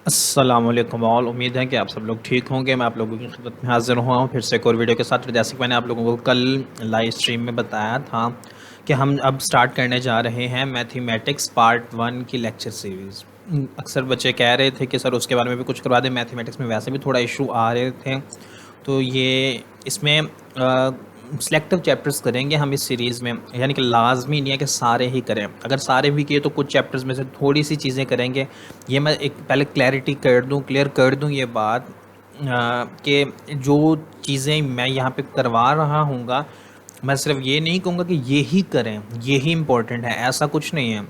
अस्सलाम वालेकुम ऑल। उम्मीद है कि आप सब लोग ठीक होंगे। मैं आप लोगों की खिदमत में हाज़िर हुआ हूँ फिर से एक और वीडियो के साथ। जैसे कि मैंने आप लोगों को कल लाइव स्ट्रीम में बताया था कि हम अब स्टार्ट करने जा रहे हैं मैथमेटिक्स पार्ट 1 की लेक्चर सीरीज़। अक्सर बच्चे कह रहे थे कि सर उसके बारे में भी कुछ करवा दें, मैथमेटिक्स में वैसे भी थोड़ा इशू आ रहे थे। तो ये इसमें सिलेक्टिव चैप्टर्स करेंगे हम इस सीरीज़ में, यानी कि लाजमी नहीं है कि सारे ही करें। अगर सारे भी किए तो कुछ चैप्टर्स में से थोड़ी सी चीज़ें करेंगे। ये मैं एक पहले क्लियर कर दूं ये बात कि जो चीज़ें मैं यहाँ पे करवा रहा हूँगा, मैं सिर्फ ये नहीं कहूँगा कि ये ही करें, ये ही इम्पोर्टेंट है, ऐसा कुछ नहीं है।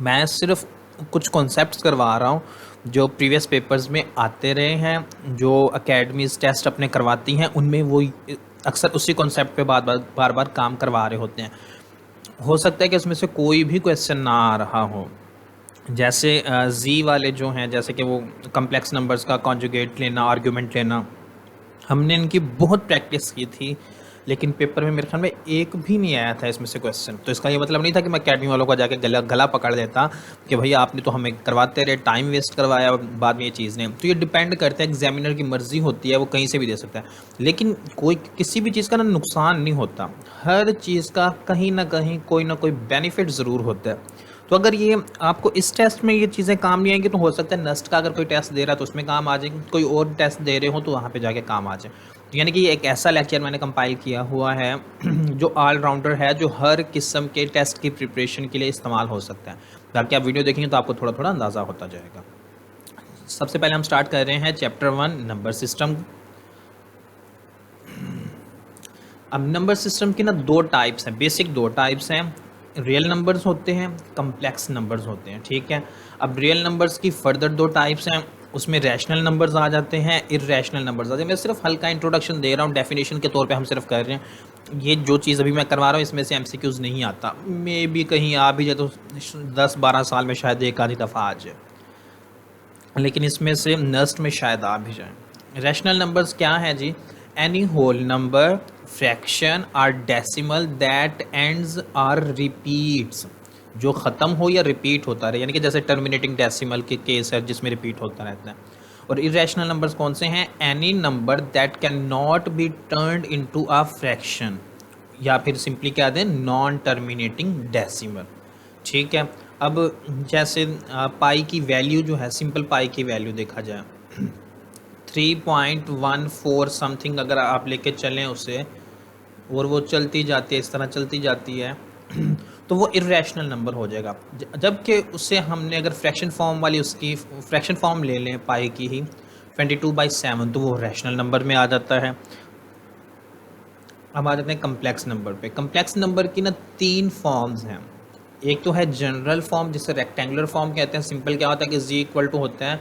मैं सिर्फ कुछ कॉन्सेप्ट्स करवा रहा हूँ जो प्रीवियस पेपर्स में आते रहे हैं, जो एकेडमीज टेस्ट अपने करवाती हैं, उनमें वो अक्सर उसी कॉन्सेप्ट पे बार बार काम करवा रहे होते हैं। हो सकता है कि उसमें से कोई भी क्वेश्चन ना आ रहा हो। जैसे जी वाले जो हैं, जैसे कि वो कम्प्लेक्स नंबर्स का कॉन्जुगेट लेना, आर्ग्यूमेंट लेना, हमने इनकी बहुत प्रैक्टिस की थी, लेकिन पेपर में मेरे ख्याल में एक भी नहीं आया था इसमें से क्वेश्चन। तो इसका ये मतलब नहीं था कि मैं अकेडमी वालों का जाके गला पकड़ देता कि भैया आपने तो हमें करवाते रहे, टाइम वेस्ट करवाया, बाद में ये चीज़ नहीं। तो ये डिपेंड करता है, एग्जामिनर की मर्जी होती है, वो कहीं से भी दे सकता है। लेकिन कोई किसी भी चीज़ का ना नुकसान नहीं होता, हर चीज़ का कहीं ना कहीं कोई ना कोई बेनिफिट ज़रूर होता है। तो अगर ये आपको इस टेस्ट में ये चीज़ें काम नहीं आएंगी, तो हो सकता है नेक्स्ट का अगर कोई टेस्ट दे रहा है तो उसमें काम आ जाएगी, कोई और टेस्ट दे रहे हो तो वहाँ पे जाके काम आ जाए। तो यानी कि ये एक ऐसा लेक्चर मैंने कंपाइल किया हुआ है जो ऑलराउंडर है, जो हर किस्म के टेस्ट की प्रिपरेशन के लिए इस्तेमाल हो सकता है। ताकि आप वीडियो देखेंगे तो आपको थोड़ा थोड़ा अंदाज़ा होता जाएगा। सबसे पहले हम स्टार्ट कर रहे हैं चैप्टर 1 नंबर सिस्टम। अब नंबर सिस्टम की ना दो टाइप्स हैं, बेसिक दो टाइप्स हैं। रियल नंबर्स होते हैं, कम्प्लेक्स नंबर्स होते हैं, ठीक है। अब रियल नंबर्स की फर्दर दो टाइप्स हैं, उसमें रैशनल नंबर्स आ जाते हैं, इर्रेशनल नंबर्स आ जाते हैं। मैं सिर्फ हल्का इंट्रोडक्शन दे रहा हूँ, डेफिनेशन के तौर पे हम सिर्फ कर रहे हैं। ये जो चीज़ अभी मैं करवा रहा हूँ इसमें से एमसीक्यूज़ नहीं आता, मे भी कहीं आ भी जाए तो 10-12 साल में शायद एक आधी दफ़ा आ जाए, लेकिन इसमें से नस्ट में शायद आ भी जाए। रैशनल नंबर्स क्या है जी? एनी होल नंबर, फ्रैक्शन और decimal that ends or repeats, जो ख़त्म हो या रिपीट होता रहे, यानी कि जैसे टर्मिनेटिंग डेसिमल के केस है जिसमें रिपीट होता रहता है। और इरेशनल नंबर्स कौन से हैं? Any number that can not be turned into a fraction, या फिर सिंपली क्या दें, नॉन टर्मिनेटिंग डेसिमल, ठीक है। अब जैसे पाई की वैल्यू जो है, सिंपल पाई की वैल्यू देखा जाए 3.14 समथिंग अगर आप लेके चलें उसे, और वो चलती जाती है, इस तरह चलती जाती है तो वो इरेशनल नंबर हो जाएगा। जबकि उससे हमने अगर फ्रैक्शन फॉर्म वाली उसकी फ्रैक्शन फॉर्म ले लें पाई की ही 22/7, तो वो रैशनल नंबर में आ जाता है। अब आ जाते हैं कम्प्लेक्स नंबर पे। कम्प्लेक्स नंबर की ना तीन फॉर्म्स हैं। एक तो है जनरल फॉर्म, जिसे रेक्टेंगुलर फॉर्म कहते हैं। सिंपल क्या होता है कि जी इक्वल टू होता है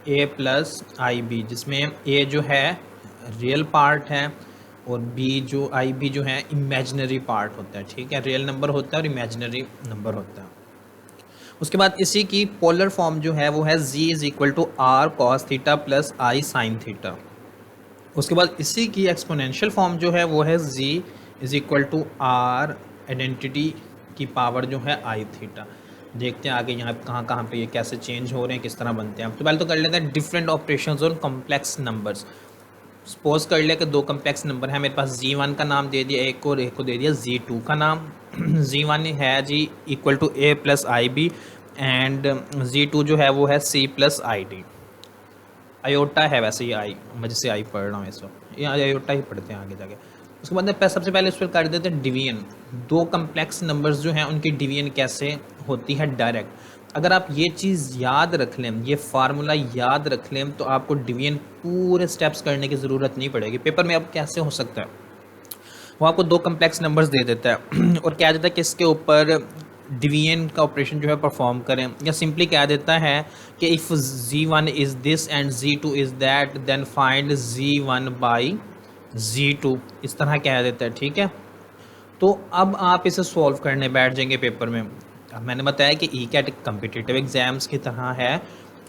ए प्लस आई बी, जिसमें ए जो है रियल पार्ट है और बी जो आई बी जो है इमेजिनरी पार्ट होता है, ठीक है। रियल नंबर होता है और इमेजिनरी नंबर होता है। उसके बाद इसी की पोलर फॉर्म जो है वो है z is equal to r cos theta plus i sign theta. उसके बाद इसी की एक्सपोनेंशियल फॉर्म जो है वो है z is equal to r identity की पावर जो है आई थीटा। देखते हैं आगे यहाँ कहाँ कहाँ पे ये कैसे चेंज हो रहे हैं, किस तरह बनते हैं। तो पहले तो कर लेते हैं different operations on complex numbers. Suppose कर लिया कि दो कम्प्लेक्स नंबर है मेरे पास, जी1 का नाम दे दिया एक और एक को दे दिया जी2 का नाम। जी1 है z equal to a plus i b, and जी2 जो है वो है c plus i d. Iota है वैसे, ये आई मैं जिससे आई पढ़ रहा हूँ इस वक्त, ये आयोटा ही पढ़ते हैं आगे जाके। उसके बाद में सबसे पहले उस पर कर देते हैं डिवीजन। दो कम्प्लेक्स नंबर्स जो हैं उनकी डिवीजन कैसे होती है? डायरेक्ट। अगर आप ये चीज़ याद रख लें, ये फार्मूला याद रख लें, तो आपको डिवीजन पूरे स्टेप्स करने की ज़रूरत नहीं पड़ेगी। पेपर में अब कैसे हो सकता है, वो आपको दो कम्प्लेक्स नंबर्स दे देता है और क्या देता है कि इसके ऊपर डिवीजन का ऑपरेशन जो है परफॉर्म करें, या सिंपली कह देता है कि if z1 is this and z2 is that then find z1 by z2, इस तरह कह देता है, ठीक है। तो अब आप इसे सॉल्व करने बैठ जाएंगे पेपर में। अब मैंने बताया कि ई कैट कम्पिटिटिव एग्ज़ाम्स की तरह है,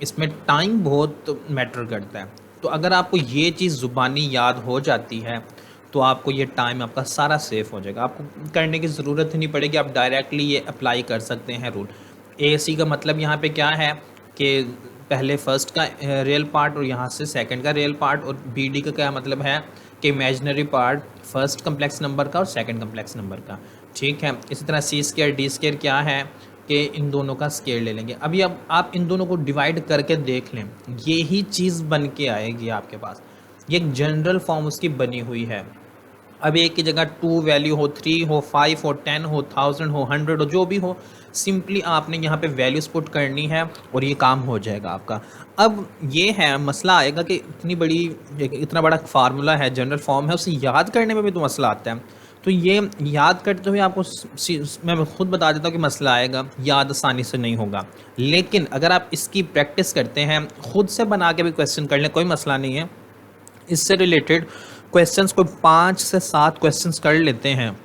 इसमें टाइम बहुत मैटर करता है। तो अगर आपको ये चीज़ ज़ुबानी याद हो जाती है तो आपको ये टाइम आपका सारा सेफ हो जाएगा, आपको करने की ज़रूरत ही नहीं पड़ेगी, आप डायरेक्टली ये अप्लाई कर सकते हैं रूल। ए सी का मतलब यहाँ पे क्या है? कि पहले फर्स्ट का रियल पार्ट और यहाँ से सेकंड का रियल पार्ट, और बी डी का क्या मतलब है कि imaginary part first complex number का और सेकंड कम्प्लेक्स नंबर का। ठीक है, इसी तरह सी स्क्वायर डी स्क्वायर क्या है कि इन दोनों का स्क्वायर ले लेंगे। अभी अब आप इन दोनों को डिवाइड करके देख लें, ये ही चीज़ बन के आएगी आपके पास। ये एक जनरल फॉर्म उसकी बनी हुई है। अब एक की जगह 2 वैल्यू हो, 3 हो, 5 हो, 10 हो, 1000 हो, 100 हो, जो भी हो, सिंपली आपने यहाँ पे वैल्यूज़ पुट करनी है और ये काम हो जाएगा आपका। अब ये है मसला आएगा कि इतना बड़ा फार्मूला है, जनरल फॉर्म है, उसे याद करने में भी तो मसला आता है। तो ये याद करते हुए आपको मैं खुद बता देता हूँ कि मसला आएगा, याद आसानी से नहीं होगा। लेकिन अगर आप इसकी प्रैक्टिस करते हैं, खुद से बना के भी क्वेश्चन कर लें, कोई मसला नहीं है। इससे रिलेटेड क्वेश्चंस को 5 से 7 क्वेश्चंस कर लेते हैं,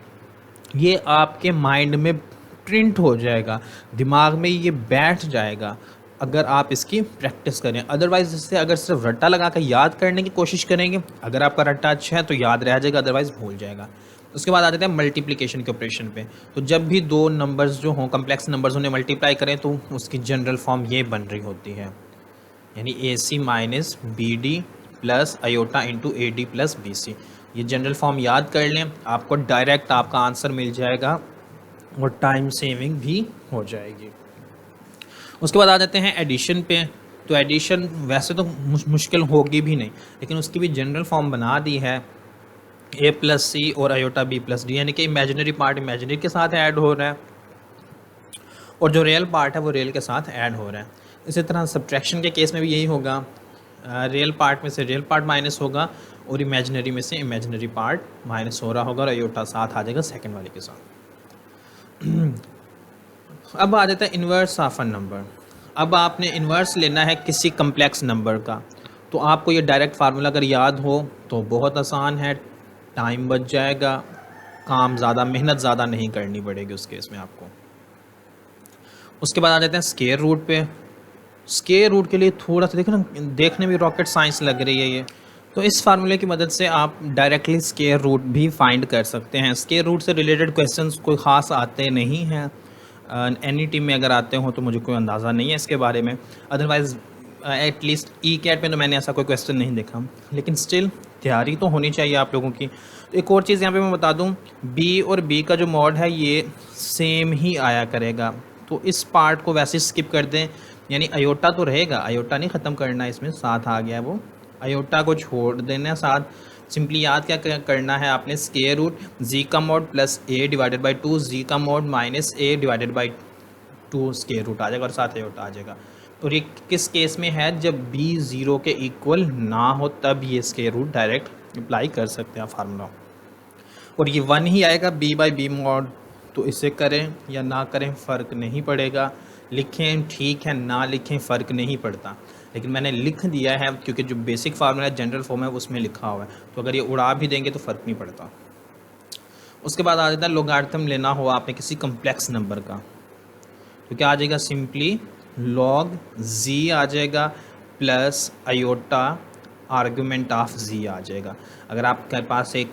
ये आपके माइंड में प्रिंट हो जाएगा, दिमाग में ये बैठ जाएगा अगर आप इसकी प्रैक्टिस करें। अदरवाइज़ इससे अगर सिर्फ रट्टा लगा कर याद करने की कोशिश करेंगे, अगर आपका रट्टा अच्छा है तो याद रह जाएगा, अदरवाइज़ भूल जाएगा। उसके बाद आ जाते हैं मल्टीप्लिकेशन के ऑपरेशन पे। तो जब भी दो नंबर्स जो हों, कम्प्लेक्स नंबर्स, उन्हें मल्टीप्लाई करें तो उसकी जनरल फॉर्म ये बन रही होती है, यानी a c minus b d plus iota into a d plus b c. ये जनरल फॉर्म याद कर लें, आपको डायरेक्ट आपका आंसर मिल जाएगा और टाइम सेविंग भी हो जाएगी। उसके बाद आ जाते हैं एडिशन पे। तो एडिशन वैसे तो मुश्किल होगी भी नहीं, लेकिन उसकी भी जनरल फॉर्म बना दी है, ए प्लस सी और आयोटा बी प्लस डी, यानी कि इमेजिनरी पार्ट इमेजिनरी के साथ ऐड हो रहा है और जो रियल पार्ट है वो रियल के साथ ऐड हो रहा है। इसी तरह सब्ट्रैक्शन के केस में भी यही होगा, रियल पार्ट में से रियल पार्ट माइनस होगा और इमेजिनरी में से इमेजिनरी पार्ट माइनस हो रहा होगा और आयोटा साथ आ जाएगा सेकंड वाले के साथ। अब आ जाता है इन्वर्स ऑफ अ नंबर। अब आपने इन्वर्स लेना है किसी कम्प्लेक्स नंबर का, तो आपको ये डायरेक्ट फार्मूला अगर याद हो तो बहुत आसान है, टाइम बच जाएगा, काम ज़्यादा, मेहनत ज़्यादा नहीं करनी पड़ेगी उस केस में आपको। उसके बाद आ जाते हैं स्क्वायर रूट पे। स्क्वायर रूट के लिए थोड़ा सा देखो ना, देखने में रॉकेट साइंस लग रही है ये, तो इस फार्मूले की मदद से आप डायरेक्टली स्क्वायर रूट भी फाइंड कर सकते हैं। स्क्वायर रूट से रिलेटेड क्वेश्चंस कोई ख़ास आते नहीं हैं, एनी टीम में अगर आते हो तो मुझे कोई अंदाज़ा नहीं है इसके बारे में, अदरवाइज़ एटलीस्ट ई कैट में तो मैंने ऐसा कोई क्वेश्चन नहीं देखा, लेकिन स्टिल तैयारी तो होनी चाहिए आप लोगों की। तो एक और चीज़ यहाँ पे मैं बता दूँ, बी और बी का जो मॉड है ये सेम ही आया करेगा, तो इस पार्ट को वैसे स्किप कर दें, यानी आयोटा तो रहेगा, आयोटा नहीं ख़त्म करना, इसमें साथ आ गया वो, आयोटा को छोड़ देना साथ। सिंपली याद क्या करना है आपने, स्क्वायर रूट जी का mod plus a divided by 2, z का mod minus a divided by 2 square root आ जाएगा और साथ आयोटा आ जाएगा। और ये किस केस में है, जब बी 0 के इक्वल ना हो तब ये स्क्वायर रूट डायरेक्ट अप्लाई कर सकते हैं फार्मूला, और ये 1 ही आएगा बी बाई बी मॉड। तो इसे करें या ना करें फ़र्क नहीं पड़ेगा, लिखें ठीक है, ना लिखें फ़र्क नहीं पड़ता, लेकिन मैंने लिख दिया है क्योंकि जो बेसिक फार्मूला जनरल फॉर्म है उसमें लिखा हुआ है, तो अगर ये उड़ा भी देंगे तो फ़र्क नहीं पड़ता। उसके बाद आ जाता है लोगारिथम लेना हो आपने किसी कम्प्लेक्स नंबर का, तो क्या आ जाएगा, सिंपली लॉग जी आ जाएगा प्लस आयोटा आर्गुमेंट ऑफ जी आ जाएगा। अगर आपके पास एक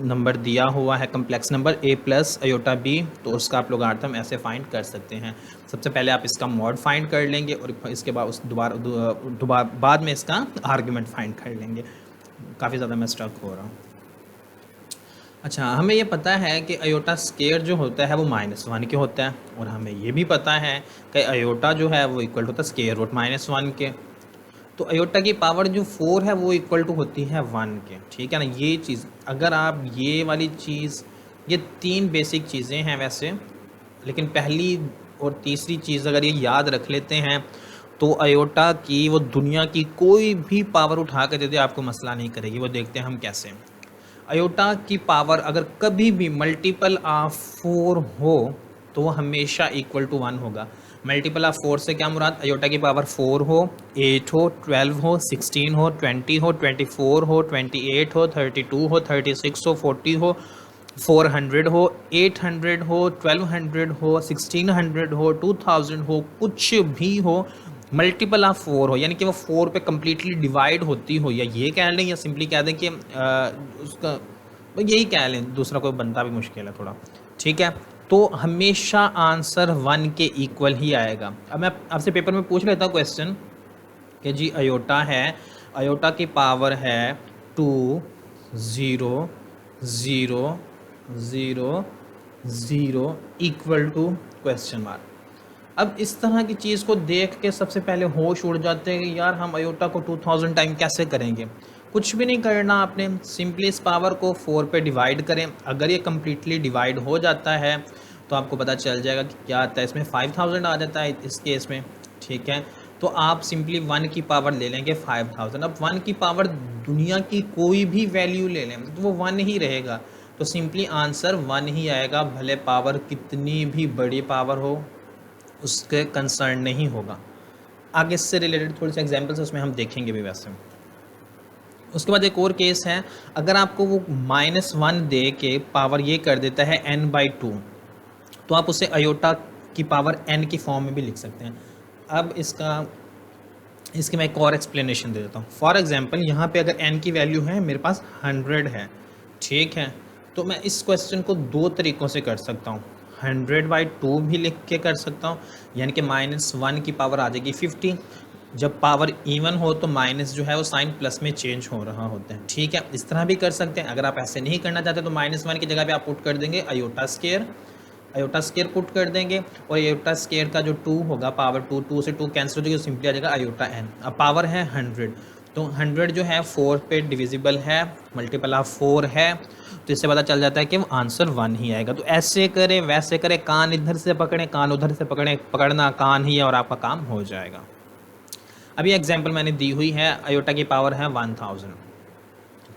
नंबर दिया हुआ है complex number a plus iota b, तो उसका आप लोगारिथम ऐसे फाइंड कर सकते हैं। सबसे पहले आप इसका मॉड फाइंड कर लेंगे और इसके बाद उस दोबारा बाद में इसका आर्गुमेंट फाइंड कर लेंगे। काफ़ी ज़्यादा मैं स्ट्रक हो रहा हूँ। अच्छा, हमें ये पता है कि आयोटा स्क्वायर जो होता है वो -1 के होता है, और हमें ये भी पता है कि आयोटा जो है वो इक्वल होता है स्क्वायर रूट -1 के। तो आयोटा की पावर जो 4 है वो इक्वल टू होती है 1 के, ठीक है ना। ये चीज़ अगर आप ये वाली चीज़, ये 3 बेसिक चीज़ें हैं वैसे, लेकिन पहली और तीसरी चीज़ अगर ये याद रख लेते हैं तो आयोटा की वो दुनिया की कोई भी पावर उठा कर दे दे आपको मसला नहीं करेगी। वो देखते हैं हम कैसे। आयोटा की पावर अगर कभी भी मल्टीपल ऑफ 4 हो तो वो हमेशा इक्वल टू 1 होगा। मल्टीपल ऑफ 4 से क्या मुराद, आयोटा की पावर 4 हो, 8 हो, 12 हो, 16 हो, 20 हो, 24 हो, 28 हो, 32 हो, 36 हो, 40 हो, 400 हो, 800 हो, 1200 हो, 1600 हो, 2000 हो, कुछ भी हो, मल्टीपल ऑफ 4 हो, यानी कि वो 4 पे कम्प्लीटली डिवाइड होती हो, या ये कह लें या सिंपली कह दें कि उसका यही कह लें, दूसरा कोई बनता भी मुश्किल है थोड़ा, ठीक है। तो हमेशा आंसर 1 के इक्वल ही आएगा। अब मैं आपसे पेपर में पूछ लेता हूँ क्वेश्चन कि जी अयोटा है, अयोटा की पावर है 2 0 0 0 0 इक्वल टू क्वेश्चन मार्क। अब इस तरह की चीज़ को देख के सबसे पहले होश उड़ जाते हैं कि यार हम अयोटा को 2000 टाइम कैसे करेंगे। कुछ भी नहीं करना आपने, सिंपली इस पावर को 4 पे डिवाइड करें। अगर ये कम्प्लीटली डिवाइड हो जाता है तो आपको पता चल जाएगा कि क्या आता है इसमें, 5000 आ जाता है इस केस में, ठीक है। तो आप सिंपली 1 की पावर ले लेंगे 5000। अब 1 की पावर दुनिया की कोई भी वैल्यू ले लें तो वो 1 ही रहेगा, तो सिंपली आंसर 1 ही आएगा, भले पावर कितनी भी बड़ी पावर हो उसके कंसर्न नहीं होगा। आगे इससे रिलेटेड थोड़े से एग्जांपल्स उसमें हम देखेंगे भी वैसे। उसके बाद एक और केस है, अगर आपको वो -1 दे के पावर ये कर देता है n/2, तो आप उसे अयोटा की पावर n की फॉर्म में भी लिख सकते हैं। अब इसकी मैं एक और एक्सप्लेनेशन दे देता हूँ। फॉर एग्जांपल यहाँ पे अगर n की वैल्यू है मेरे पास 100 है, ठीक है, तो मैं इस क्वेश्चन को 2 तरीक़ों से कर सकता हूँ। 100/2 भी लिख के कर सकता हूँ, यानी कि -1 की पावर आ जाएगी 50। जब पावर इवन हो तो माइनस जो है वो साइन प्लस में चेंज हो रहा होता है, ठीक है। इस तरह भी कर सकते हैं। अगर आप ऐसे नहीं करना चाहते तो -1 की जगह पे आप पुट कर देंगे अयोटा स्केयर पुट कर देंगे, और अयोटा स्केयर का जो 2 होगा, पावर 2 से 2 कैंसिल हो जाएगी, सिंपली आ जाएगा अयोटा n। अब पावर है 100, तो 100 जो है 4 पे डिविजिबल है, मल्टीपल ऑफ 4 है, तो इससे पता चल जाता है कि आंसर 1 ही आएगा। तो ऐसे करें वैसे करें, कान इधर से पकड़ें कान उधर से पकड़ें, पकड़ना कान ही है और आपका काम हो जाएगा। अभी एग्जांपल मैंने दी हुई है, अयोटा की पावर है 1000,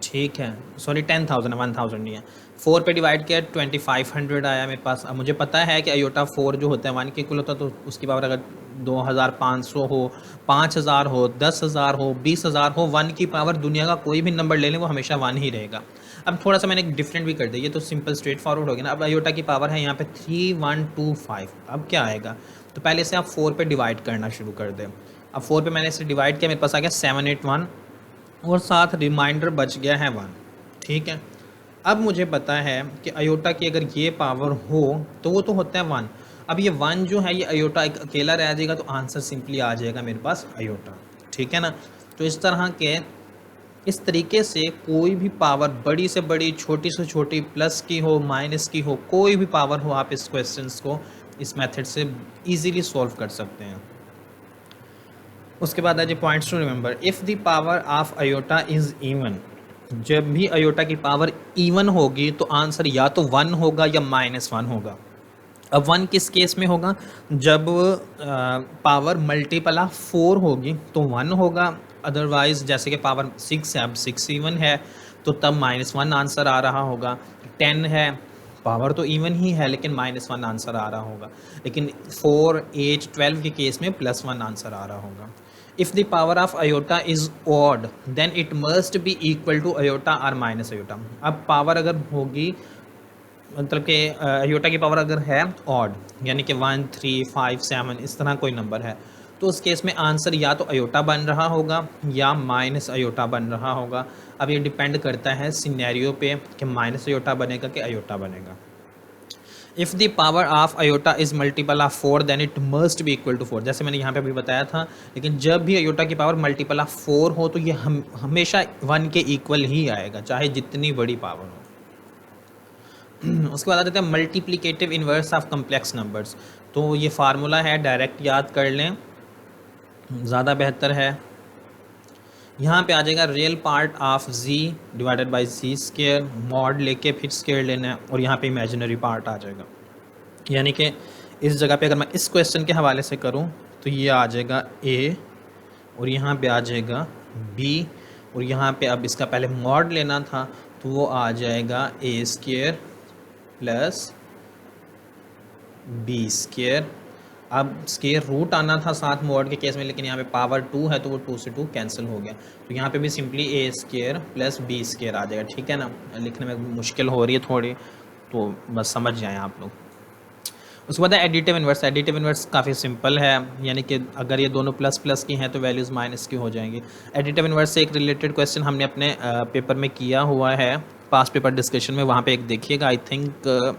ठीक है, सॉरी 10,000 है, 1000 नहीं है। 4 पे डिवाइड किया 2500 आया मेरे पास। अब मुझे पता है कि अयोटा 4 जो होता है 1 के इक्वल होता है, तो उसकी पावर अगर 2500 हो, 5000 हो, 10,000 हो, 20,000 हो, 1 की पावर दुनिया का कोई भी नंबर ले लें वो हमेशा 1 ही रहेगा। अब थोड़ा सा मैंने डिफरेंट भी कर दिया, ये तो सिंपल स्ट्रेट फॉरवर्ड हो गया ना। अब अयोटा की पावर है यहाँ पे 3125। अब क्या आएगा, तो पहले से आप 4 पे डिवाइड करना शुरू कर दें। अब 4 पे मैंने इसे डिवाइड किया, मेरे पास आ गया 781 और साथ रिमाइंडर बच गया है 1, ठीक है। अब मुझे पता है कि अयोटा की अगर ये पावर हो तो वो तो होता है 1। अब ये 1 जो है ये अयोटा एक अकेला रह जाएगा, तो आंसर सिंपली आ जाएगा मेरे पास अयोटा, ठीक है ना। तो इस तरीके से कोई भी पावर बड़ी से बड़ी, छोटी से छोटी, प्लस की हो, माइनस की हो, कोई भी पावर हो, आप इस क्वेश्चंस को इस मेथड से ईजीली सॉल्व कर सकते हैं। उसके बाद आज points to remember, if the power of iota is even, जब भी अयोटा की पावर इवन होगी तो आंसर या तो 1 होगा या -1 होगा। अब 1 किस केस में होगा, जब पावर मल्टीपल ऑफ 4 होगी तो 1 होगा, अदरवाइज जैसे कि पावर 6 है, अब 6 इवन है तो तब -1 आंसर आ रहा होगा। 10 है, पावर तो इवन ही है लेकिन -1 आंसर आ रहा होगा, लेकिन 4, 8, 12 के केस में +1 आंसर आ रहा होगा। If the power of iota is odd then it must be equal to iota और माइनस अयोटा। अब पावर अगर होगी, मतलब कि अयोटा की पावर अगर है ऑड, यानी कि 1, 3, 5, 7 इस तरह कोई नंबर है, तो उस केस में आंसर या तो अयोटा बन रहा होगा या माइनस अयोटा बन रहा होगा। अब ये डिपेंड करता है सिनेरियो पे कि माइनस अयोटा बनेगा कि अयोटा बनेगा। If the power of iota is multiple of 4 then it must be equal to 4, जैसे मैंने यहाँ पे अभी बताया था। लेकिन जब भी अयोटा की पावर मल्टीपल ऑफ 4 हो तो ये हमेशा 1 के इक्वल ही आएगा, चाहे जितनी बड़ी पावर हो। उसके बाद आ जाते हैं multiplicative inverse of complex numbers. तो ये फार्मूला है, डायरेक्ट याद कर लें, ज़्यादा बेहतर है। यहाँ पे आ जाएगा real part of z divided by z square, mod लेके फिर स्केयर लेना है, और यहाँ पे इमेजिनरी पार्ट आ जाएगा। यानी कि इस जगह पे अगर मैं इस क्वेश्चन के हवाले से करूँ तो ये आ जाएगा a, और यहाँ पे आ जाएगा b, और यहाँ पे अब इसका पहले मॉड लेना था तो वो आ जाएगा a square plus b square. अब स्केयर रूट आना था साथ मॉड के केस में, लेकिन यहाँ पे पावर 2 है तो वो 2 से 2 कैंसिल हो गया, तो यहाँ पे भी simply a square plus b square आ जाएगा, ठीक है ना। लिखने में मुश्किल हो रही है थोड़ी, तो बस समझ जाएँ आप लोग। उसके बाद एडिटिव इन्वर्स। एडिटिव इन्वर्स काफ़ी सिंपल है, यानी कि अगर ये दोनों प्लस प्लस की हैं तो वैल्यूज़ माइनस की हो जाएंगी। एडिटिव इन्वर्स से एक रिलेटेड क्वेश्चन हमने अपने पेपर में किया हुआ है, पास्ट पेपर डिस्कशन में, वहाँ पे एक देखिएगा। I think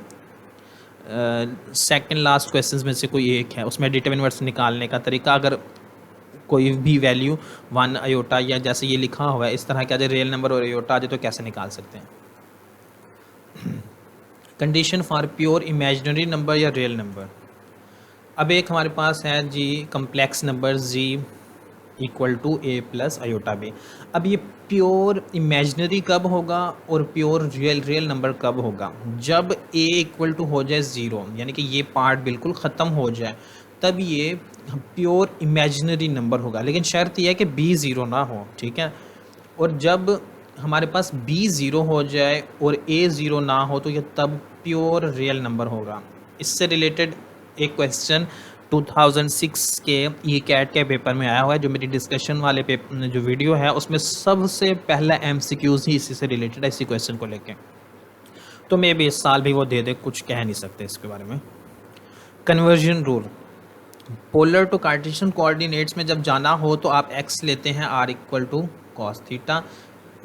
second last questions में से कोई एक है, उसमें एडिटिव इन्वर्स निकालने का तरीका, अगर कोई भी वैल्यू 1 आयोटा या जैसे ये लिखा हुआ है इस तरह के आ जाए, रियल नंबर और आयोटा आ जाए, तो कैसे निकाल सकते हैं। Condition for pure imaginary number या रियल नंबर। अब एक हमारे पास है z complex number z equal to a plus iota b. अब ये प्योर इमेजिनरी कब होगा और प्योर रियल नंबर कब होगा, जब ए इक्वल टू हो जाए 0, यानी कि ये पार्ट बिल्कुल ख़त्म हो जाए, तब ये प्योर इमेजिनरी नंबर होगा। लेकिन शर्त यह है कि बी 0 ना हो, ठीक है। और जब हमारे पास बी 0 हो जाए और ए 0 ना हो, तो ये तब प्योर रियल नंबर होगा। इससे रिलेटेड एक क्वेश्चन 2006 के ई कैट के पेपर में आया हुआ है, जो मेरी डिस्कशन वाले पेपर जो वीडियो है उसमें सबसे पहला MCQs ही इसी से रिलेटेड है, इसी क्वेश्चन को लेके। तो मे भी इस साल भी वो दे दे, कुछ कह नहीं सकते इसके बारे में। Conversion rule, polar to cartesian coordinates में जब जाना हो तो आप x लेते हैं r equal to cos theta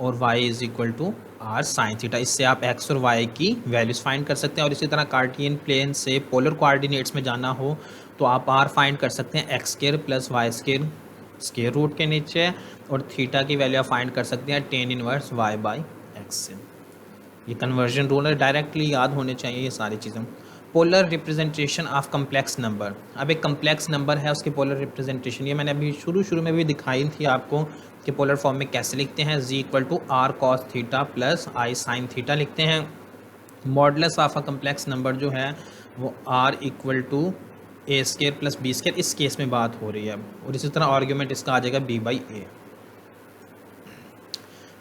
और y is equal to r sine theta. इससे आप x और y की वैल्यूज फाइंड कर सकते हैं। और इसी तरह कार्टियन प्लेन से पोलर कोऑर्डिनेट्स में जाना हो तो आप r फाइंड कर सकते हैं x square plus y square square root के नीचे, और थीटा की वैल्यू आप फाइंड कर सकते हैं tan inverse y by x से। ये कन्वर्जन रूल है, डायरेक्टली याद होने चाहिए ये सारी चीज़ें। Polar representation of complex number. अब एक कम्प्लेक्स नंबर है, उसकी पोलर रिप्रेजेंटेशन ये मैंने अभी शुरू में भी दिखाई थी आपको कि पोलर फॉर्म में कैसे लिखते हैं। Z equal to r cos theta plus i sign theta लिखते हैं। Modulus of a complex number जो है वो r equal to a square plus b square, इस केस में बात हो रही है। और इसी तरह आर्ग्यूमेंट इसका आ जाएगा B by A.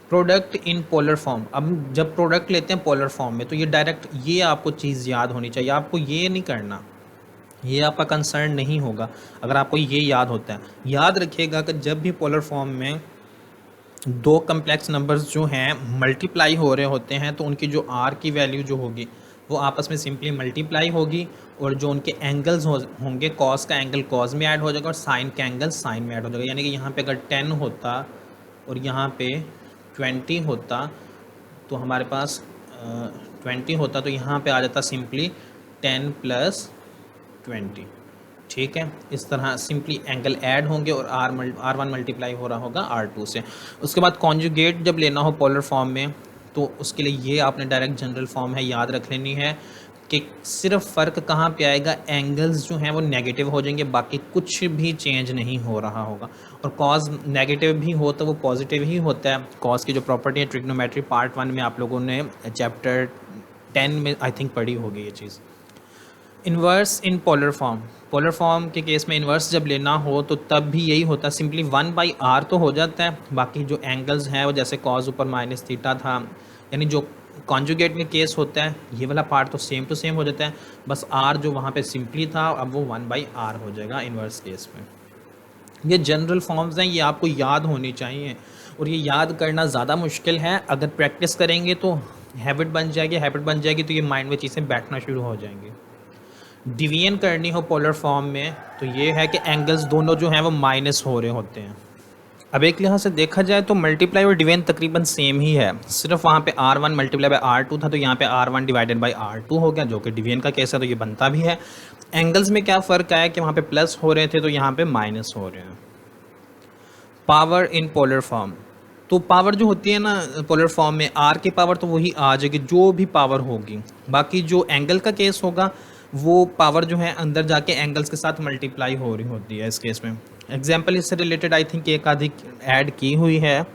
Product in polar form, अब जब प्रोडक्ट लेते हैं पोलर फॉर्म में तो ये डायरेक्ट ये आपको चीज़ याद होनी चाहिए, आपको ये नहीं करना, ये आपका कंसर्न नहीं होगा अगर आपको ये याद होता है। याद रखिएगा कि जब भी पोलर फॉर्म में दो कम्प्लेक्स नंबर्स जो हैं मल्टीप्लाई हो रहे होते हैं तो उनकी जो आर की वैल्यू जो होगी वो आपस में सिंपली मल्टीप्लाई होगी, और जो उनके एंगल्स होंगे कॉस का एंगल कॉस में ऐड हो जाएगा और साइन का एंगल साइन में ऐड हो जाएगा। यानी कि यहाँ पे अगर 10 होता और यहाँ पे 20 होता तो हमारे पास 20 होता तो यहाँ पे आ जाता सिंपली 10 प्लस 20, ठीक है। इस तरह सिंपली एंगल ऐड होंगे और R1 मल्टीप्लाई हो रहा होगा R2 से। उसके बाद कॉन्जुगेट जब लेना हो पोलर फॉर्म में तो उसके लिए ये आपने डायरेक्ट जनरल फॉर्म है याद रख लेनी है कि सिर्फ फ़र्क कहाँ पे आएगा, एंगल्स जो हैं वो नेगेटिव हो जाएंगे, बाकी कुछ भी चेंज नहीं हो रहा होगा। और कॉस नेगेटिव भी हो तो वो पॉजिटिव ही होता है। कॉस की जो प्रॉपर्टी है ट्रिग्नोमेट्री पार्ट 1 में आप लोगों ने चैप्टर 10 में आई थिंक पढ़ी होगी ये चीज़। Inverse in polar form, polar form के केस में इन्वर्स जब लेना हो तो तब भी यही होता है, सिंपली 1/r तो हो जाता है, बाकी जो एंगल्स हैं वो जैसे कॉस ऊपर माइनस थीटा था, यानी जो कॉन्जुगेट में केस होता है ये वाला पार्ट तो सेम टू सेम हो जाता है, बस r जो वहाँ पे सिंपली था अब वो 1/r हो जाएगा इन्वर्स केस में। ये जनरल फॉर्म्स हैं, ये आपको याद होनी चाहिए और ये याद करना ज़्यादा मुश्किल है। अगर प्रैक्टिस करेंगे तो हैबिट बन जाएगी तो ये माइंड में चीज़ें बैठना शुरू हो जाएंगी। डिवीजन करनी हो पोलर फॉर्म में तो ये है कि एंगल्स दोनों जो हैं वो माइनस हो रहे होते हैं। अब एक लिहाज से देखा जाए तो मल्टीप्लाई और डिवीजन तकरीबन सेम ही है, सिर्फ वहाँ पे R1 मल्टीप्लाई बाय R2 था तो यहाँ पे R1 डिवाइडेड बाय R2 हो गया, जो कि डिवीजन का केस है तो ये बनता भी है। एंगल्स में क्या फ़र्क आया कि वहाँ पे प्लस हो रहे थे तो यहाँ पे माइनस हो रहे हैं। पावर इन पोलर फॉर्म, तो पावर जो होती है ना पोलर फॉर्म में R की पावर तो वही आ जाएगी जो भी पावर होगी, बाकी जो एंगल का केस होगा वो पावर जो है अंदर जाके एंगल्स के साथ मल्टीप्लाई हो रही होती है। इस केस में एग्जांपल इससे रिलेटेड आई थिंक एक आधी ऐड की हुई है,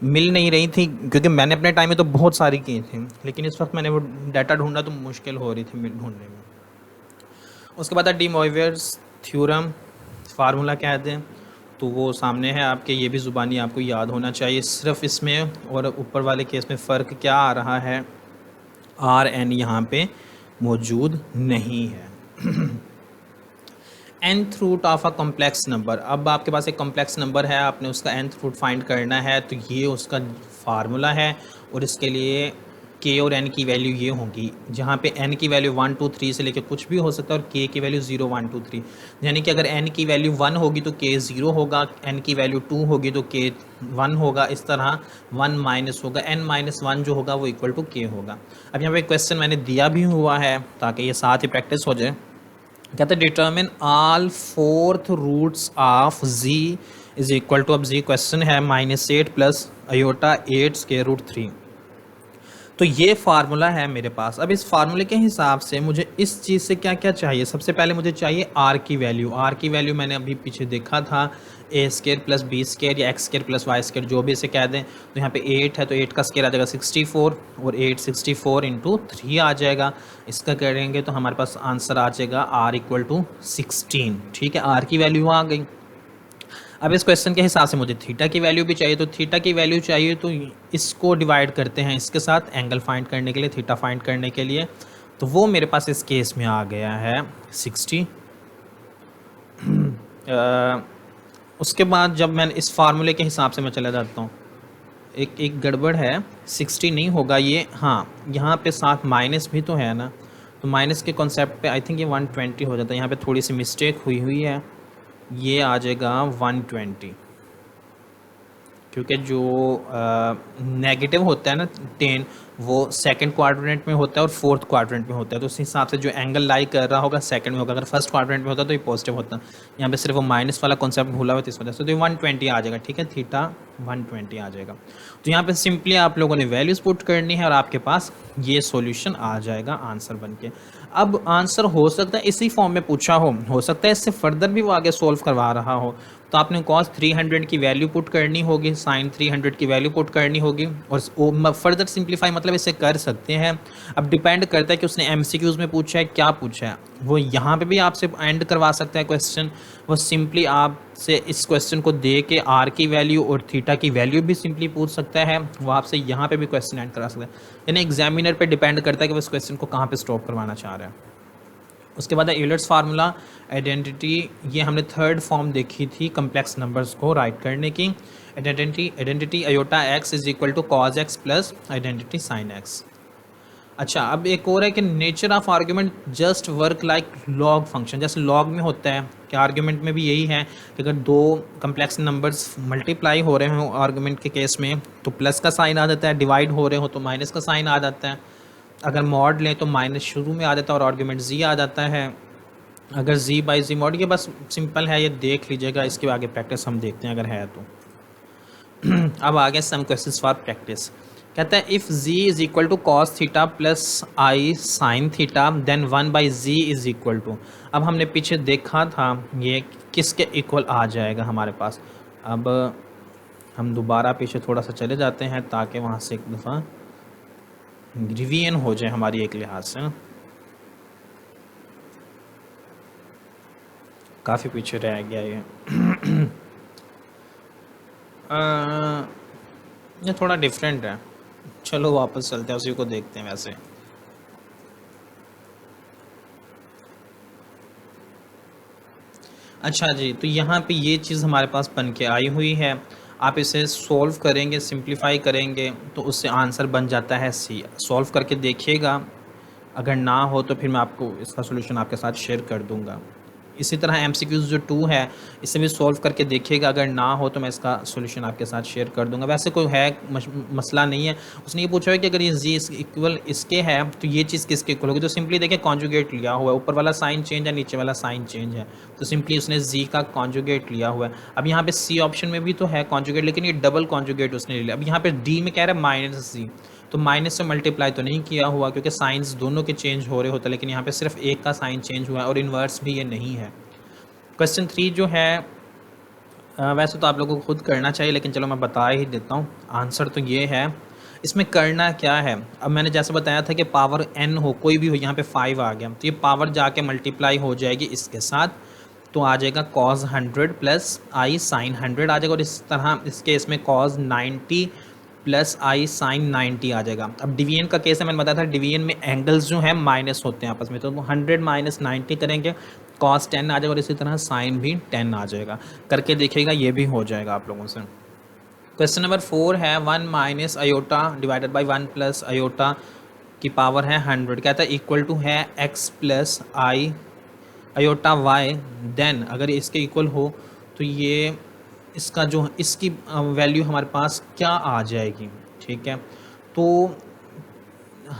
मिल नहीं रही थी क्योंकि मैंने अपने टाइम में तो बहुत सारी की थी, लेकिन इस वक्त मैंने वो डाटा ढूंढना तो मुश्किल हो रही थी ढूंढने में। उसके बाद डी मोइवियर्स थ्योरम फार्मूला कह दें तो वो सामने है आपके, ये भी ज़ुबानी आपको याद होना चाहिए। सिर्फ इसमें और ऊपर वाले केस में फ़र्क क्या आ रहा है, RN यहाँ पे मौजूद नहीं है। nth root of a complex number, अब आपके पास एक कॉम्प्लेक्स नंबर है, आपने उसका nth रूट फाइंड करना है तो ये उसका फार्मूला है और इसके लिए के और एन की वैल्यू ये होंगी, जहाँ पे एन की वैल्यू 1 2 3 से लेकर कुछ भी हो सकता है और के की वैल्यू 0 1 2 3, यानी कि अगर एन की वैल्यू 1 होगी तो के 0 होगा, एन की वैल्यू 2 होगी तो के 1 होगा, इस तरह 1 माइनस होगा, एन माइनस 1 जो होगा वो इक्वल टू के होगा। अब यहाँ पे क्वेश्चन मैंने दिया भी हुआ है ताकि ये साथ ही प्रैक्टिस हो जाए। कहते हैं determine all fourth roots of z is equal to, अब जी क्वेश्चन है -8 प्लस अयोटा 8 स्क्वायर रूट 3। तो ये फार्मूला है मेरे पास। अब इस फार्मूले के हिसाब से मुझे इस चीज़ से क्या क्या चाहिए, सबसे पहले मुझे चाहिए आर की वैल्यू। आर की वैल्यू मैंने अभी पीछे देखा था, a square plus b square या x square plus y square, जो भी इसे कह दें। तो यहाँ पे 8 है तो 8 का स्केयर आ जाएगा 64 और 8 64 इंटू 3 आ जाएगा। इसका करेंगे तो हमारे पास आंसर आ जाएगा आर इक्वल टू 16। ठीक है, आर की वैल्यू आ गई। अब इस क्वेश्चन के हिसाब से मुझे थीटा की वैल्यू भी चाहिए, तो थीटा की वैल्यू चाहिए तो इसको डिवाइड करते हैं इसके साथ एंगल फाइंड करने के लिए, थीटा फाइंड करने के लिए। तो वो मेरे पास इस केस में आ गया है 60। उसके बाद जब मैं इस फार्मूले के हिसाब से मैं चला जाता हूँ, एक गड़बड़ है, 60 नहीं होगा ये, हाँ यहाँ पे साथ माइनस भी तो है ना, तो माइनस के कॉन्सेप्ट पे आई थिंक ये 120 हो जाता है। यहाँ पे थोड़ी सी मिस्टेक हुई है, ये आ जाएगा 120, क्योंकि जो नेगेटिव होता है ना 10 वो सेकंड क्वाड्रेंट में होता है और फोर्थ क्वाड्रेंट में होता है, तो उस हिसाब से जो एंगल लाई कर रहा होगा सेकंड में होगा। अगर फर्स्ट क्वाड्रेंट में होता तो ये पॉजिटिव होता। यहाँ पे सिर्फ वो माइनस वाला कॉन्सेप्ट भूला हुआ, तो इस वजह से तो 120 आ जाएगा। ठीक है, थीटा 120 आ जाएगा। तो यहाँ पे सिंपली आप लोगों ने वैल्यूज़ पुट करनी है और आपके पास ये सॉल्यूशन आ जाएगा आंसर बन के। अब आंसर हो सकता है इसी फॉर्म में पूछा हो सकता है इससे फर्दर भी वो आगे सॉल्व करवा रहा हो, तो आपने कॉस 300 की वैल्यू पुट करनी होगी, साइन 300 की वैल्यू पुट करनी होगी और फर्दर सिंप्लीफाई मतलब इसे कर सकते हैं। अब डिपेंड करता है कि उसने एमसीक्यूज में पूछा है क्या पूछा है, वो यहाँ पे भी आपसे एंड करवा सकता है क्वेश्चन। वो सिंपली आपसे इस क्वेश्चन को दे के आर की वैल्यू और थीटा की वैल्यू भी सिंपली पूछ सकता है, वो आपसे यहाँ पे भी क्वेश्चन एंड करा सकता है। यानी एग्जामिनर पे डिपेंड करता है कि वो इस क्वेश्चन को कहाँ पे स्टॉप करवाना चाह रहा है। उसके बाद यूलर्स फार्मूला, आइडेंटिटी, ये हमने थर्ड फॉर्म देखी थी कम्प्लेक्स नंबर्स को राइट करने की। Identity iota x is equal to cos x plus identity sine x. अच्छा, अब एक और है कि nature of argument just work like log function, जैसे लॉग में होता है कि आर्ग्यूमेंट में भी यही है कि अगर दो कम्प्लेक्स नंबर्स मल्टीप्लाई हो रहे हो आर्ग्यूमेंट के केस में तो प्लस का साइन आ जाता है, डिवाइड हो रहे हो तो माइनस का साइन आ जाता है। अगर मॉड लें तो माइनस शुरू में आ जाता है और आर्ग्यूमेंट जी आ जाता है। अगर जी बाई जी मॉड, ये बस सिंपल है, ये देख लीजिएगा, इसके आगे प्रैक्टिस हम देखते हैं अगर है तो। अब आगे सम क्वेश्चंस फॉर प्रैक्टिस। कहता है if z is equal to cos theta plus i sign theta then 1 by z is equal to. अब हमने पीछे देखा था ये किसके इक्वल आ जाएगा हमारे पास। अब हम दोबारा पीछे थोड़ा सा चले जाते हैं ताकि वहाँ से एक दफ़ा रिवीजन हो जाए हमारी एक लिहाज से ना, काफ़ी पीछे रह गया ये थोड़ा डिफरेंट है। चलो वापस चलते हैं, उसी को देखते हैं। वैसे अच्छा जी, तो यहाँ पे ये चीज़ हमारे पास बन के आई हुई है। आप इसे सॉल्व करेंगे, सिंप्लीफाई करेंगे तो उससे आंसर बन जाता है सी। सॉल्व करके देखिएगा, अगर ना हो तो फिर मैं आपको इसका सॉल्यूशन आपके साथ शेयर कर दूंगा। इसी तरह एमसीक्यूज जो 2 है इसे भी सॉल्व करके देखिएगा, अगर ना हो तो मैं इसका सॉल्यूशन आपके साथ शेयर कर दूंगा। वैसे कोई है मसला नहीं है। उसने ये पूछा है कि अगर ये जी इक्वल इसके है तो ये चीज़ किसके इक्वल होगी, तो सिंपली देखिए कॉन्जुगेट लिया हुआ है, ऊपर वाला साइन चेंज है, नीचे वाला साइन चेंज है, तो सिंपली उसने जी का कॉन्जुगेट लिया हुआ है। अब यहाँ पे सी ऑप्शन में भी तो है कॉन्जुगेट, लेकिन ये डबल कॉन्जुगेट उसने लिया। अब यहाँ पे डी में कह रहा है माइनस जी, तो माइनस से मल्टीप्लाई तो नहीं किया हुआ क्योंकि साइंस दोनों के चेंज हो रहे होते, लेकिन यहाँ पे सिर्फ एक का साइन चेंज हुआ है और इन्वर्स भी ये नहीं है। क्वेश्चन 3 जो है वैसे तो आप लोगों को खुद करना चाहिए, लेकिन चलो मैं बता ही देता हूँ। आंसर तो ये है, इसमें करना क्या है। अब मैंने जैसे बताया था कि पावर n हो, कोई भी हो, यहाँ पे 5 आ गया तो ये पावर जाके मल्टीप्लाई हो जाएगी इसके साथ, तो आ जाएगा cos 100 प्लस आई साइन 100 आ जाएगा। और इस तरह इसके इसमें cos 90 प्लस आई साइन 90 आ जाएगा। अब डिवीजन का केस है, मैंने बताया था डिवीजन में एंगल्स जो हैं माइनस होते हैं आपस में, तो 100 माइनस 90 करेंगे, cos 10 आ जाएगा और इसी तरह साइन भी 10 आ जाएगा। करके देखिएगा, ये भी हो जाएगा आप लोगों से। क्वेश्चन नंबर 4 है 1 minus iota divided by 1 plus iota की पावर है 100, कहता है इक्वल टू है x प्लस आई अयोटा y, देन अगर इसके इक्वल हो तो ये इसका जो इसकी वैल्यू हमारे पास क्या आ जाएगी। ठीक है, तो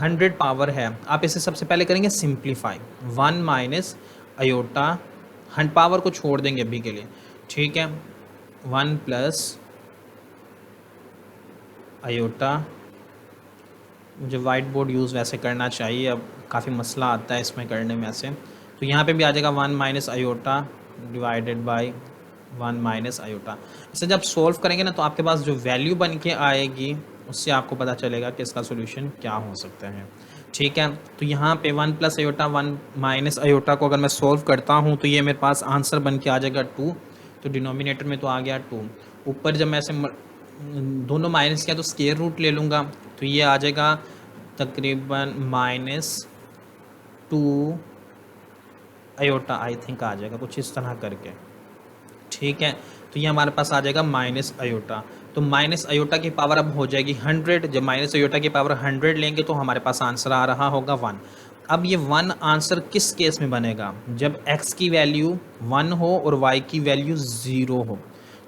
100 पावर है, आप इसे सबसे पहले करेंगे सिंप्लीफाई। 1 माइनस अयोटा 100 पावर को छोड़ देंगे अभी के लिए। ठीक है, 1 प्लस अयोटा, मुझे वाइट बोर्ड यूज़ वैसे करना चाहिए, अब काफ़ी मसला आता है इसमें करने में ऐसे, तो यहाँ पे भी आ जाएगा 1 minus iota divided by 1 minus iota. इसे जब सॉल्व करेंगे ना तो आपके पास जो वैल्यू बन के आएगी उससे आपको पता चलेगा कि इसका सोल्यूशन क्या हो सकता है। ठीक है, तो यहाँ पे 1 प्लस अयोटा 1 माइनस अयोटा को अगर मैं सॉल्व करता हूँ तो ये मेरे पास आंसर बन के आ जाएगा 2, तो डिनोमिनेटर में तो आ गया 2। ऊपर जब मैं ऐसे दोनों माइनस किया तो स्क्वायर रूट ले लूँगा तो ये आ जाएगा तकरीबन -2 अयोटा, आई थिंक आ जाएगा कुछ इस तरह करके। ठीक है, तो ये हमारे पास आ जाएगा माइनस अयोटा, तो माइनस अयोटा की पावर अब हो जाएगी 100। जब माइनस अयोटा की पावर 100 लेंगे तो हमारे पास आंसर आ रहा होगा 1। अब ये 1 आंसर किस केस में बनेगा, जब x की वैल्यू 1 हो और y की वैल्यू 0 हो,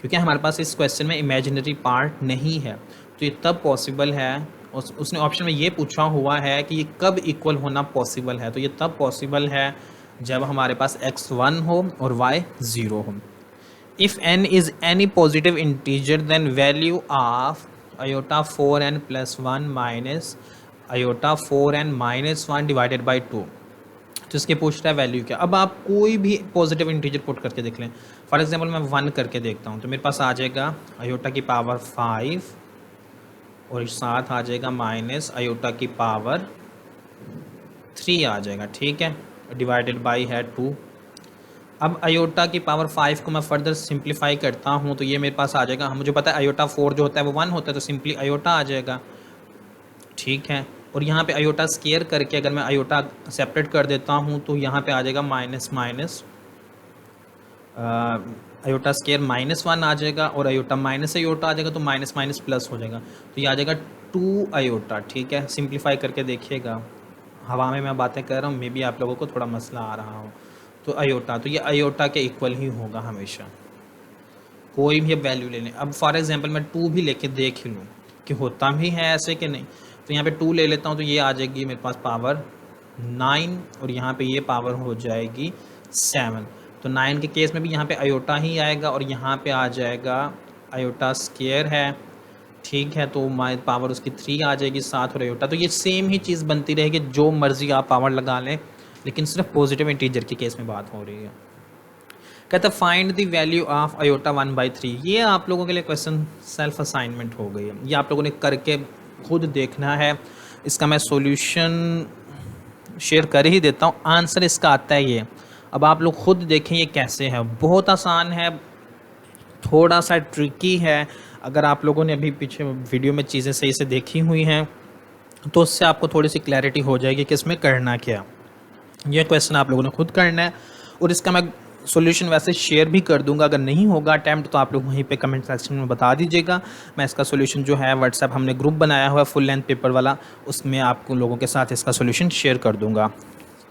क्योंकि हमारे पास इस क्वेश्चन में इमेजिनरी पार्ट नहीं है, तो ये तब पॉसिबल है। उसने ऑप्शन में ये पूछा हुआ है कि ये कब इक्वल होना पॉसिबल है, तो ये तब पॉसिबल है जब हमारे पास x 1 हो और y 0 हो। If n is any positive integer then value of iota 4n plus 1 minus iota 4n minus 1 divided by 2, तो इसके पूछ रहा है वैल्यू क्या। अब आप कोई भी पॉजिटिव इंटीजर पुट करके देख लें, फॉर एग्जांपल मैं 1 करके देखता हूँ तो मेरे पास आ जाएगा अयोटा की पावर 5 और साथ आ जाएगा माइनस अयोटा की पावर 3 आ जाएगा। ठीक है, डिवाइडेड बाई है 2। अब अयोटा की पावर 5 को मैं फर्दर सिंप्लीफाई करता हूँ तो ये मेरे पास आ जाएगा, मुझे पता है अयोटा 4 जो होता है वो 1 होता है, तो सिंपली अयोटा आ जाएगा। ठीक है, और यहाँ पे अयोटा स्केयर करके अगर मैं अयोटा सेपरेट कर देता हूँ तो यहाँ पे आ जाएगा माइनस माइनस अयोटा स्केयर -1 आ जाएगा और अयोटा माइनस अयोटा आ जाएगा तो माइनस माइनस प्लस हो जाएगा, तो ये आ जाएगा 2 अयोटा। ठीक है, सिंप्लीफाई करके देखिएगा, हवा में मैं बातें कर रहा हूँ, मे बी आप लोगों को थोड़ा मसला आ रहा हो, तो अयोटा, तो ये अयोटा के इक्वल ही होगा हमेशा, कोई भी अब वैल्यू ले लें। अब फॉर एग्जांपल मैं 2 भी लेके देख लूँ कि होता भी है ऐसे कि नहीं, तो यहाँ पे 2 ले लेता हूँ तो ये आ जाएगी मेरे पास पावर 9 और यहाँ पे ये पावर हो जाएगी 7, तो 9 के केस में भी यहाँ पे अयोटा ही आएगा और यहाँ पे आ जाएगा अयोटा स्क्वायर है। ठीक है, तो माई पावर उसकी 3 आ जाएगी 7 और अयोटा, तो ये सेम ही चीज़ बनती रहेगी, जो मर्जी आप पावर लगा लें, लेकिन सिर्फ पॉजिटिव इंटीजर के केस में बात हो रही है। कहता है find the value of iota 1/3। ये आप लोगों के लिए क्वेश्चन सेल्फ असाइनमेंट हो गई है, ये आप लोगों ने करके खुद देखना है। इसका मैं सॉल्यूशन शेयर कर ही देता हूँ, आंसर इसका आता है ये। अब आप लोग खुद देखें ये कैसे है, बहुत आसान है, थोड़ा सा ट्रिकी है। अगर आप लोगों ने अभी पीछे वीडियो में चीज़ें सही से देखी हुई हैं तो उससे आपको थोड़ी सी क्लैरिटी हो जाएगी कि इसमें करना क्या। ये क्वेश्चन आप लोगों ने खुद करना है और इसका मैं सॉल्यूशन वैसे शेयर भी कर दूंगा, अगर नहीं होगा अटैम्प्ट तो आप लोग वहीं पे कमेंट सेक्शन में बता दीजिएगा। मैं इसका सॉल्यूशन जो है व्हाट्सएप हमने ग्रुप बनाया हुआ है फुल लेंथ पेपर वाला, उसमें आपको लोगों के साथ इसका सॉल्यूशन शेयर कर दूंगा।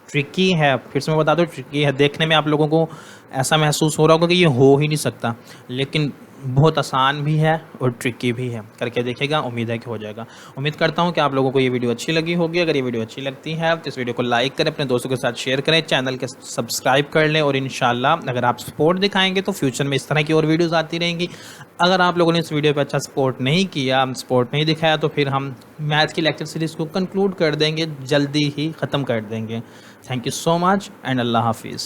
ट्रिकी है, फिर से मैं बता दूँ ट्रिकी है, देखने में आप लोगों को ऐसा महसूस हो रहा होगा कि ये हो ही नहीं सकता, लेकिन बहुत आसान भी है और ट्रिकी भी है। करके देखिएगा, उम्मीद है कि हो जाएगा। उम्मीद करता हूँ कि आप लोगों को ये वीडियो अच्छी लगी होगी। अगर ये वीडियो अच्छी लगती है तो इस वीडियो को लाइक करें, अपने दोस्तों के साथ शेयर करें, चैनल के सब्सक्राइब कर लें और इंशाल्लाह अगर आप सपोर्ट दिखाएंगे तो फ्यूचर में इस तरह की और वीडियोज़ आती रहेंगी। अगर आप लोगों ने इस वीडियो पर अच्छा सपोर्ट नहीं किया, सपोर्ट नहीं दिखाया, तो फिर हम मैथ की लेक्चर सीरीज़ को कंक्लूड कर देंगे, जल्दी ही ख़त्म कर देंगे। Thank you so much and अल्लाह हाफिज़।